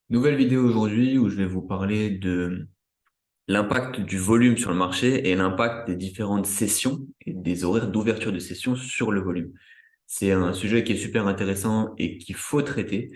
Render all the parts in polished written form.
Nouvelle vidéo aujourd'hui où je vais vous parler de l'impact du volume sur le marché et l'impact des différentes sessions et des horaires d'ouverture de session sur le volume. C'est un sujet qui est super intéressant et qu'il faut traiter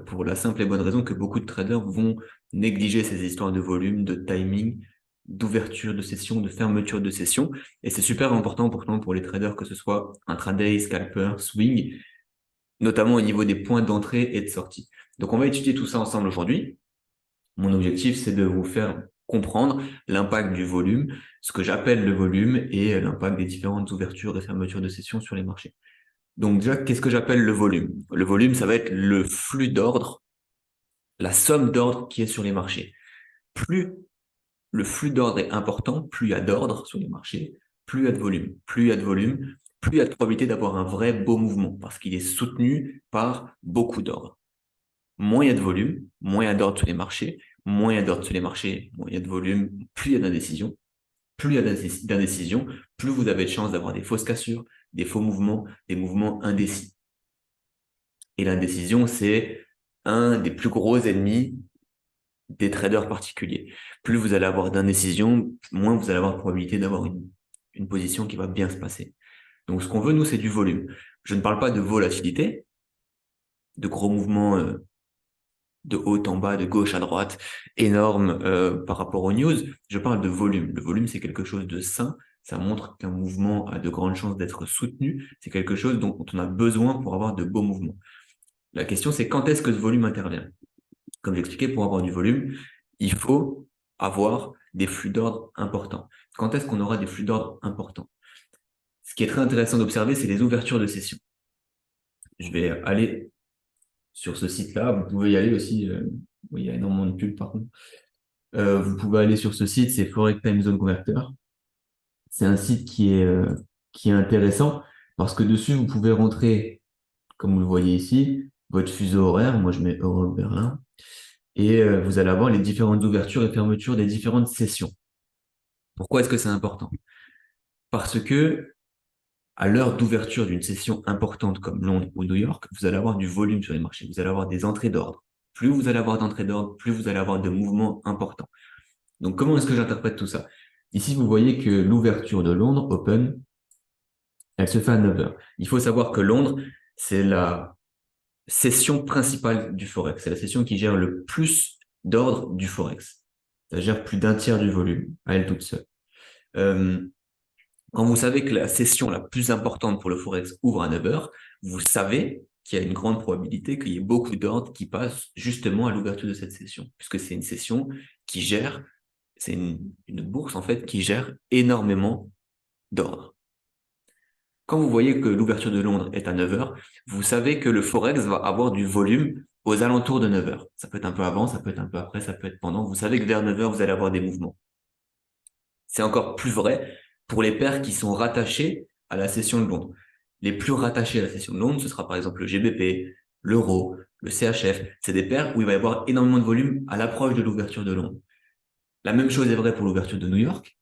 pour la simple et bonne raison que beaucoup de traders vont négliger ces histoires de volume, de timing, d'ouverture de session, de fermeture de session. Et c'est super important pourtant pour les traders que ce soit intraday, scalper, swing, notamment au niveau des points d'entrée et de sortie. Donc on va étudier tout ça ensemble aujourd'hui. Mon objectif, c'est de vous faire comprendre l'impact du volume, ce que j'appelle le volume et l'impact des différentes ouvertures et fermetures de sessions sur les marchés. Donc déjà, qu'est-ce que j'appelle le volume? Le volume, ça va être le flux d'ordre, la somme d'ordre qui est sur les marchés. Plus le flux d'ordre est important, plus il y a d'ordre sur les marchés, plus il y a de volume. Plus il y a de volume, plus il y a de probabilité d'avoir un vrai beau mouvement parce qu'il est soutenu par beaucoup d'ordre. Moins il y a de volume, moins il y a d'ordre sur les marchés, moins il y a d'ordre sur les marchés, moins il y a de volume, plus il y a d'indécision. Plus il y a d'indécision, plus vous avez de chances d'avoir des fausses cassures, des faux mouvements, des mouvements indécis. Et l'indécision, c'est un des plus gros ennemis des traders particuliers. Plus vous allez avoir d'indécision, moins vous allez avoir de probabilité d'avoir une position qui va bien se passer. Donc ce qu'on veut, nous, c'est du volume. Je ne parle pas de volatilité, de gros mouvements de haut en bas, de gauche à droite, énorme par rapport aux news. Je parle de volume. Le volume, c'est quelque chose de sain. Ça montre qu'un mouvement a de grandes chances d'être soutenu. C'est quelque chose dont on a besoin pour avoir de beaux mouvements. La question, c'est quand est-ce que ce volume intervient? Comme j'expliquais, pour avoir du volume, il faut avoir des flux d'ordre importants. Quand est-ce qu'on aura des flux d'ordre importants? Ce qui est très intéressant d'observer, c'est les ouvertures de session. Je vais aller sur ce site-là. Vous pouvez y aller aussi. Oui, il y a énormément de pubs par contre. Vous pouvez aller sur ce site, c'est Forex Time Zone Converter. C'est un site qui est intéressant parce que dessus, vous pouvez rentrer, comme vous le voyez ici, votre fuseau horaire. Moi, je mets Europe-Berlin. Et vous allez avoir les différentes ouvertures et fermetures des différentes sessions. Pourquoi est-ce que c'est important? Parce que à l'heure d'ouverture d'une session importante comme Londres ou New York, vous allez avoir du volume sur les marchés. Vous allez avoir des entrées d'ordre. Plus vous allez avoir d'entrées d'ordre, plus vous allez avoir de mouvements importants. Donc, comment est-ce que j'interprète tout ça? Ici, vous voyez que l'ouverture de Londres, Open, elle se fait à 9 heures. Il faut savoir que Londres, c'est la session principale du Forex. C'est la session qui gère le plus d'ordre du Forex. Ça gère plus d'un tiers du volume, à elle toute seule. Euh, Quand vous savez que la session la plus importante pour le Forex ouvre à 9 heures, vous savez qu'il y a une grande probabilité qu'il y ait beaucoup d'ordres qui passent justement à l'ouverture de cette session, puisque c'est une session qui gère, c'est une bourse en fait qui gère énormément d'ordre. Quand vous voyez que l'ouverture de Londres est à 9 heures, vous savez que le Forex va avoir du volume aux alentours de 9 heures. Ça peut être un peu avant, ça peut être un peu après, ça peut être pendant. Vous savez que vers 9 heures, vous allez avoir des mouvements. C'est encore plus vrai pour les paires qui sont rattachées à la session de Londres. Les plus rattachés à la session de Londres, ce sera par exemple le GBP, l'euro, le CHF. C'est des paires où il va y avoir énormément de volume à l'approche de l'ouverture de Londres. La même chose est vraie pour l'ouverture de New York,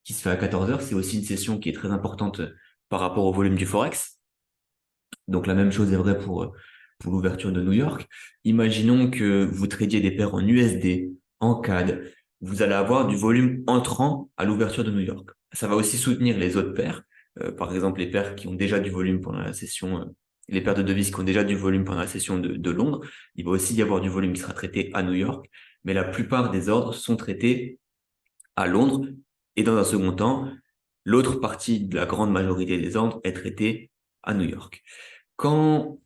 qui se fait à 14 heures. C'est aussi une session qui est très importante par rapport au volume du Forex. Donc la même chose est vraie pour l'ouverture de New York. Imaginons que vous tradiez des paires en USD, en CAD. Vous allez avoir du volume entrant à l'ouverture de New York. Ça va aussi soutenir les autres paires. Par exemple, les paires qui ont déjà du volume pendant la session, les paires de devises qui ont déjà du volume pendant la session de Londres. Il va aussi y avoir du volume qui sera traité à New York. Mais la plupart des ordres sont traités à Londres. Et dans un second temps, l'autre partie de la grande majorité des ordres est traitée à New York. Quand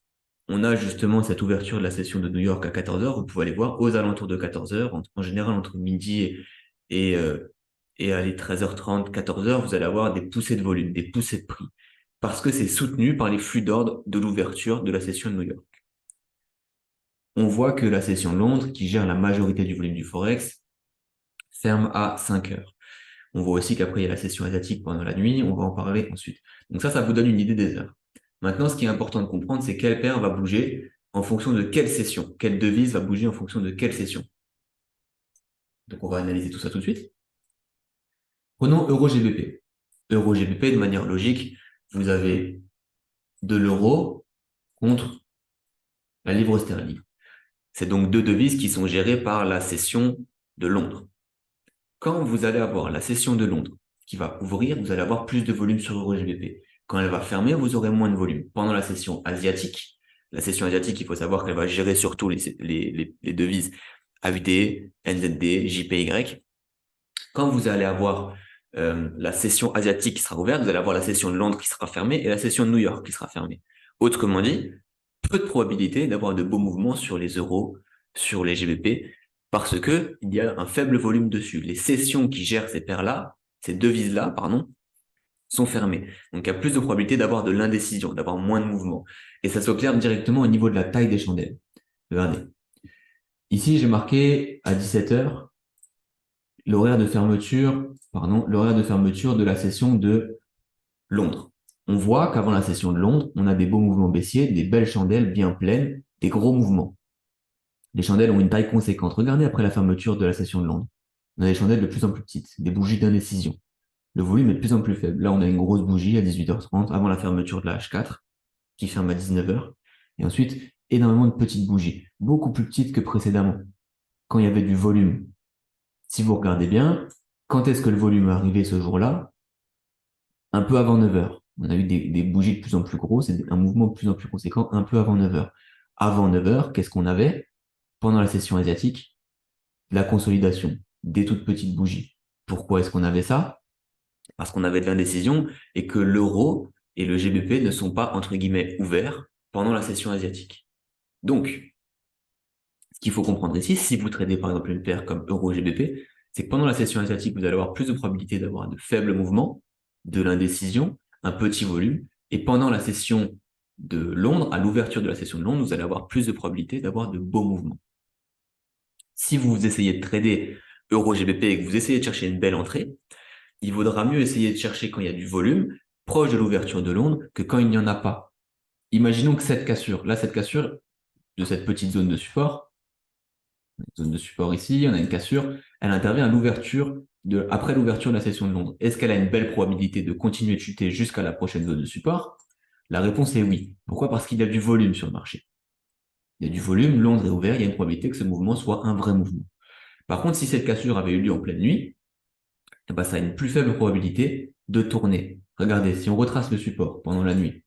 on a justement cette ouverture de la session de New York à 14 heures, vous pouvez aller voir aux alentours de 14 heures, en général entre midi et, euh, et allez, 13h30, 14 heures, vous allez avoir des poussées de volume, des poussées de prix, parce que c'est soutenu par les flux d'ordre de l'ouverture de la session de New York. On voit que la session de Londres, qui gère la majorité du volume du Forex, ferme à 5 heures. On voit aussi qu'après, il y a la session asiatique pendant la nuit, on va en parler ensuite. Donc ça vous donne une idée des heures. Maintenant, ce qui est important de comprendre, c'est quelle paire va bouger en fonction de quelle session, quelle devise va bouger en fonction de quelle session. Donc on va analyser tout ça tout de suite. Prenons Euro-GBP. Euro-GBP, de manière logique, vous avez de l'euro contre la livre sterling. C'est donc deux devises qui sont gérées par la session de Londres. Quand vous allez avoir la session de Londres qui va ouvrir, vous allez avoir plus de volume sur EuroGBP. Quand elle va fermer, vous aurez moins de volume. Pendant la session asiatique, il faut savoir qu'elle va gérer surtout les devises AUD, NZD, JPY. Quand vous allez avoir la session asiatique qui sera ouverte, vous allez avoir la session de Londres qui sera fermée et la session de New York qui sera fermée. Autrement dit, peu de probabilité d'avoir de beaux mouvements sur les euros, sur les GBP, parce que il y a un faible volume dessus. Les sessions qui gèrent ces paires-là, ces devises-là, pardon, sont fermées. Donc, il y a plus de probabilité d'avoir de l'indécision, d'avoir moins de mouvements. Et ça s'observe directement au niveau de la taille des chandelles. Regardez. Ici, j'ai marqué à 17 heures l'horaire de fermeture de la session de Londres. On voit qu'avant la session de Londres, on a des beaux mouvements baissiers, des belles chandelles bien pleines, des gros mouvements. Les chandelles ont une taille conséquente. Regardez après la fermeture de la session de Londres. On a des chandelles de plus en plus petites, des bougies d'indécision. Le volume est de plus en plus faible. Là, on a une grosse bougie à 18h30 avant la fermeture de la H4 qui ferme à 19h. Et ensuite, énormément de petites bougies, beaucoup plus petites que précédemment, quand il y avait du volume. Si vous regardez bien, quand est-ce que le volume est arrivé ce jour-là? Un peu avant 9h. On a eu des bougies de plus en plus grosses et un mouvement de plus en plus conséquent un peu avant 9h. Avant 9h, qu'est-ce qu'on avait? Pendant la session asiatique, la consolidation, des toutes petites bougies. Pourquoi est-ce qu'on avait ça? Parce qu'on avait de l'indécision et que l'euro et le GBP ne sont pas, entre guillemets, ouverts pendant la session asiatique. Donc, ce qu'il faut comprendre ici, si vous tradez par exemple une paire comme euro-GBP, c'est que pendant la session asiatique, vous allez avoir plus de probabilité d'avoir de faibles mouvements, de l'indécision, un petit volume, et pendant la session de Londres, à l'ouverture de la session de Londres, vous allez avoir plus de probabilité d'avoir de beaux mouvements. Si vous essayez de trader euro-GBP et que vous essayez de chercher une belle entrée, il vaudra mieux essayer de chercher quand il y a du volume, proche de l'ouverture de Londres, que quand il n'y en a pas. Imaginons que cette cassure de cette petite zone de support, zone de support ici, on a une cassure, elle intervient après l'ouverture de la session de Londres. Est-ce qu'elle a une belle probabilité de continuer de chuter jusqu'à la prochaine zone de support? La réponse est oui. Pourquoi? Parce qu'il y a du volume sur le marché. Il y a du volume, Londres est ouvert, il y a une probabilité que ce mouvement soit un vrai mouvement. Par contre, si cette cassure avait eu lieu en pleine nuit, eh ben, ça a une plus faible probabilité de tourner. Regardez, si on retrace le support pendant la nuit,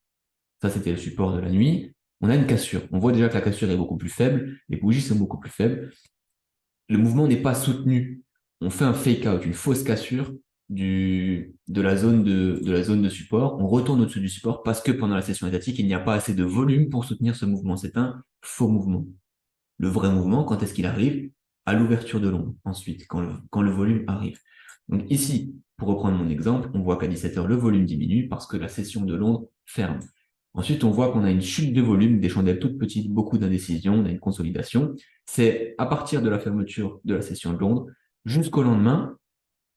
ça c'était le support de la nuit, on a une cassure. On voit déjà que la cassure est beaucoup plus faible, les bougies sont beaucoup plus faibles. Le mouvement n'est pas soutenu. On fait un fake out, une fausse cassure de la zone de support. On retourne au-dessus du support parce que pendant la session asiatique, il n'y a pas assez de volume pour soutenir ce mouvement. C'est un faux mouvement. Le vrai mouvement, quand est-ce qu'il arrive? À l'ouverture de l'ombre. Ensuite, quand le volume arrive. Donc ici, pour reprendre mon exemple, on voit qu'à 17h, le volume diminue parce que la session de Londres ferme. Ensuite, on voit qu'on a une chute de volume, des chandelles toutes petites, beaucoup d'indécision, on a une consolidation. C'est à partir de la fermeture de la session de Londres jusqu'au lendemain,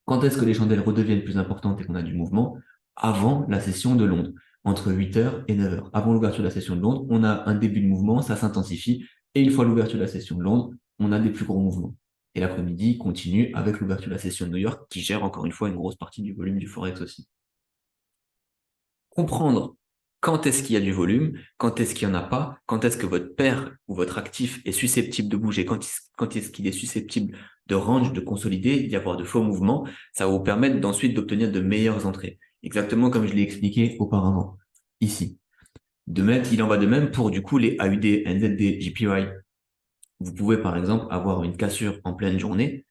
quand est-ce que les chandelles redeviennent plus importantes et qu'on a du mouvement? Avant la session de Londres, entre 8h et 9h. Avant l'ouverture de la session de Londres, on a un début de mouvement, ça s'intensifie, et une fois l'ouverture de la session de Londres, on a des plus gros mouvements. Et l'après-midi continue avec l'ouverture de la session de New York, qui gère encore une fois une grosse partie du volume du Forex aussi. Comprendre quand est-ce qu'il y a du volume, quand est-ce qu'il n'y en a pas, quand est-ce que votre paire ou votre actif est susceptible de bouger, quand est-ce qu'il est susceptible de range, de consolider, d'y avoir de faux mouvements, ça va vous permettre d'ensuite d'obtenir de meilleures entrées. Exactement comme je l'ai expliqué auparavant, ici. Il en va de même pour du coup les AUD, NZD, JPY. Vous pouvez par exemple avoir une cassure en pleine journée.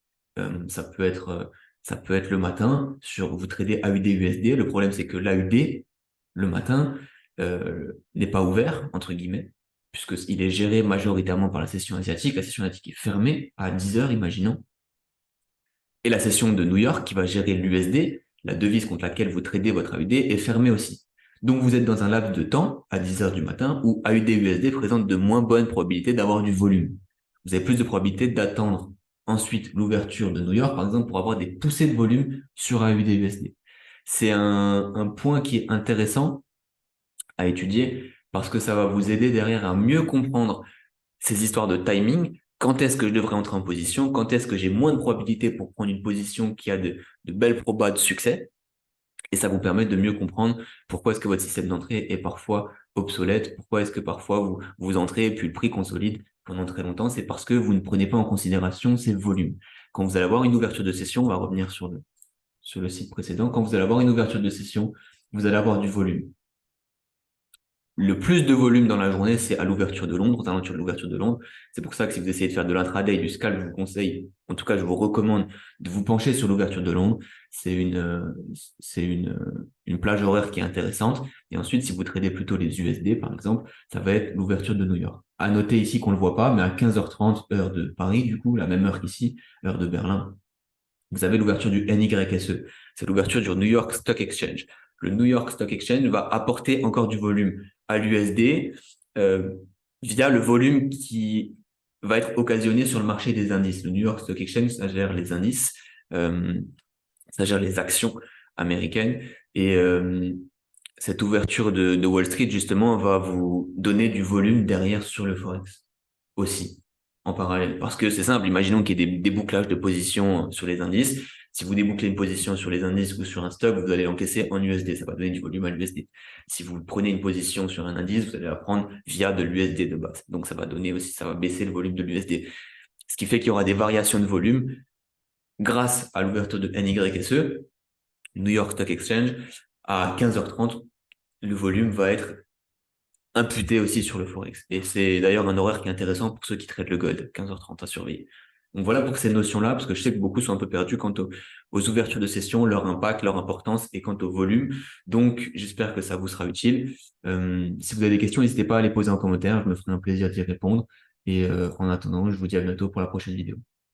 Ça peut être le matin vous tradez AUD USD. Le problème c'est que l'AUD le matin n'est pas ouvert entre guillemets puisqu'il est géré majoritairement par la session asiatique. La session asiatique est fermée à 10h, imaginons. Et la session de New York qui va gérer l'USD, la devise contre laquelle vous tradez votre AUD, est fermée aussi. Donc vous êtes dans un laps de temps à 10h du matin où AUD USD présente de moins bonnes probabilités d'avoir du volume. Vous avez plus de probabilités d'attendre ensuite l'ouverture de New York, par exemple, pour avoir des poussées de volume sur AUD USD. C'est un point qui est intéressant à étudier parce que ça va vous aider derrière à mieux comprendre ces histoires de timing. Quand est-ce que je devrais entrer en position? Quand est-ce que j'ai moins de probabilité pour prendre une position qui a de belles probas de succès? Et ça vous permet de mieux comprendre pourquoi est-ce que votre système d'entrée est parfois obsolète, pourquoi est-ce que parfois vous entrez et puis le prix consolide pendant très longtemps. C'est parce que vous ne prenez pas en considération ces volumes. Quand vous allez avoir une ouverture de session, on va revenir sur le site précédent, quand vous allez avoir une ouverture de session, vous allez avoir du volume. Le plus de volume dans la journée, c'est à l'ouverture de Londres, aux alentours de l'ouverture de Londres. C'est pour ça que si vous essayez de faire de l'intraday, du scalp, je vous conseille, en tout cas, je vous recommande de vous pencher sur l'ouverture de Londres. C'est une plage horaire qui est intéressante. Et ensuite, si vous tradez plutôt les USD, par exemple, ça va être l'ouverture de New York. À noter ici qu'on le voit pas, mais à 15h30, heure de Paris, du coup, la même heure qu'ici, heure de Berlin, vous avez l'ouverture du NYSE. C'est l'ouverture du New York Stock Exchange. Le New York Stock Exchange va apporter encore du volume à l'USD via le volume qui va être occasionné sur le marché des indices. Le New York Stock Exchange, ça gère les indices, euh, ça gère les actions américaines. Et cette ouverture de Wall Street, justement, va vous donner du volume derrière sur le Forex aussi, en parallèle. Parce que c'est simple, imaginons qu'il y ait des bouclages de positions sur les indices. Si vous débouclez une position sur les indices ou sur un stock, vous allez l'encaisser en USD. Ça va donner du volume à l'USD. Si vous prenez une position sur un indice, vous allez la prendre via de l'USD de base. Donc, ça va donner aussi, ça va baisser le volume de l'USD. Ce qui fait qu'il y aura des variations de volume grâce à l'ouverture de NYSE, New York Stock Exchange, à 15h30, le volume va être imputé aussi sur le Forex. Et c'est d'ailleurs un horaire qui est intéressant pour ceux qui traitent le gold, 15h30 à surveiller. Donc voilà pour ces notions-là, parce que je sais que beaucoup sont un peu perdus quant aux ouvertures de session, leur impact, leur importance et quant au volume. Donc j'espère que ça vous sera utile. Si vous avez des questions, n'hésitez pas à les poser en commentaire, je me ferai un plaisir d'y répondre. Et en attendant, je vous dis à bientôt pour la prochaine vidéo.